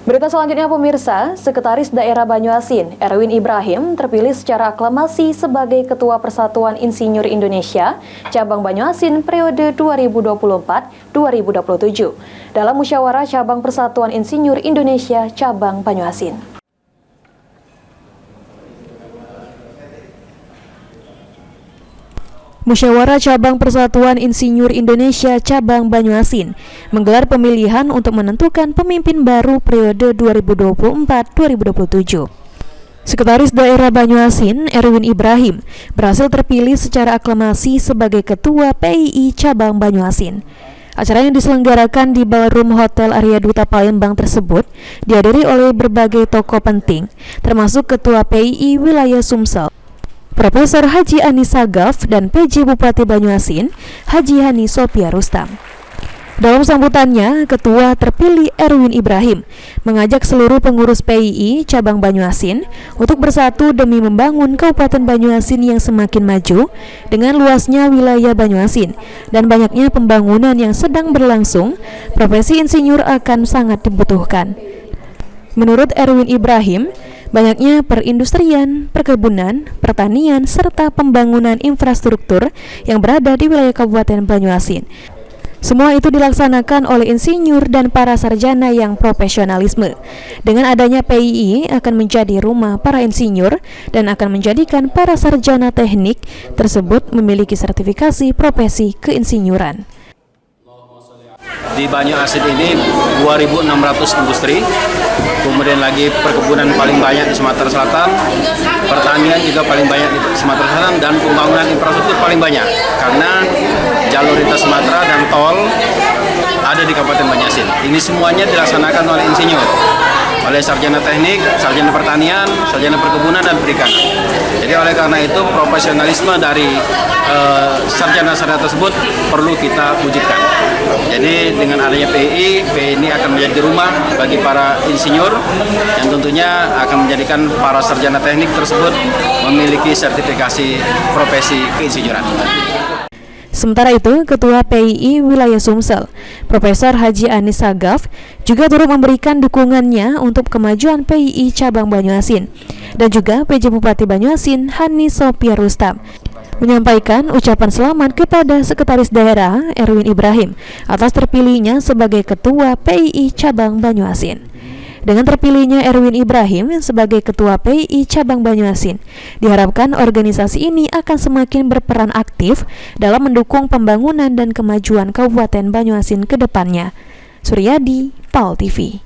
Berita selanjutnya pemirsa, Sekretaris Daerah Banyuasin, Erwin Ibrahim, terpilih secara aklamasi sebagai Ketua Persatuan Insinyur Indonesia, Cabang Banyuasin periode 2024-2027, dalam musyawarah Cabang Persatuan Insinyur Indonesia, Cabang Banyuasin. Musyawarah Cabang Persatuan Insinyur Indonesia Cabang Banyuasin menggelar pemilihan untuk menentukan pemimpin baru periode 2024-2027. Sekretaris Daerah Banyuasin, Erwin Ibrahim, berhasil terpilih secara aklamasi sebagai Ketua PII Cabang Banyuasin. Acara yang diselenggarakan di Ballroom Hotel Arya Duta Palembang tersebut dihadiri oleh berbagai tokoh penting, termasuk Ketua PII Wilayah Sumsel, Profesor Haji Ani Sagaf, dan PJ Bupati Banyuasin, Haji Hani Sophia Rustam. Dalam sambutannya, Ketua terpilih Erwin Ibrahim mengajak seluruh pengurus PII Cabang Banyuasin untuk bersatu demi membangun Kabupaten Banyuasin yang semakin maju dengan luasnya wilayah Banyuasin dan banyaknya pembangunan yang sedang berlangsung. Profesi insinyur akan sangat dibutuhkan. Menurut Erwin Ibrahim, banyaknya perindustrian, perkebunan, pertanian, serta pembangunan infrastruktur yang berada di wilayah Kabupaten Banyuasin. Semua itu dilaksanakan oleh insinyur dan para sarjana yang profesionalisme. Dengan adanya PII akan menjadi rumah para insinyur dan akan menjadikan para sarjana teknik tersebut memiliki sertifikasi profesi keinsinyuran. Di Banyuasin ini 2.600 industri, kemudian lagi perkebunan paling banyak di Sumatera Selatan, pertanian juga paling banyak di Sumatera Selatan, dan pembangunan infrastruktur paling banyak karena jalur lintas Sumatera dan tol ada di Kabupaten Banyuasin. Ini semuanya dilaksanakan oleh insinyur, oleh sarjana teknik, sarjana pertanian, sarjana perkebunan, dan perikanan. Jadi oleh karena itu profesionalisme dari sarjana-sarjana tersebut perlu kita wujudkan. Jadi dengan adanya PII ini akan menjadi rumah bagi para insinyur yang tentunya akan menjadikan para sarjana teknik tersebut memiliki sertifikasi profesi keinsinyuran. Sementara itu, Ketua PII Wilayah Sumsel, Profesor Haji Ani Sagaf, juga turut memberikan dukungannya untuk kemajuan PII Cabang Banyuasin, dan juga PJ Bupati Banyuasin, Hani Sophia Rustam, menyampaikan ucapan selamat kepada Sekretaris Daerah Erwin Ibrahim atas terpilihnya sebagai Ketua PII Cabang Banyuasin. Dengan terpilihnya Erwin Ibrahim sebagai Ketua PII Cabang Banyuasin, diharapkan organisasi ini akan semakin berperan aktif dalam mendukung pembangunan dan kemajuan Kabupaten Banyuasin ke depannya. Suryadi, PAL TV.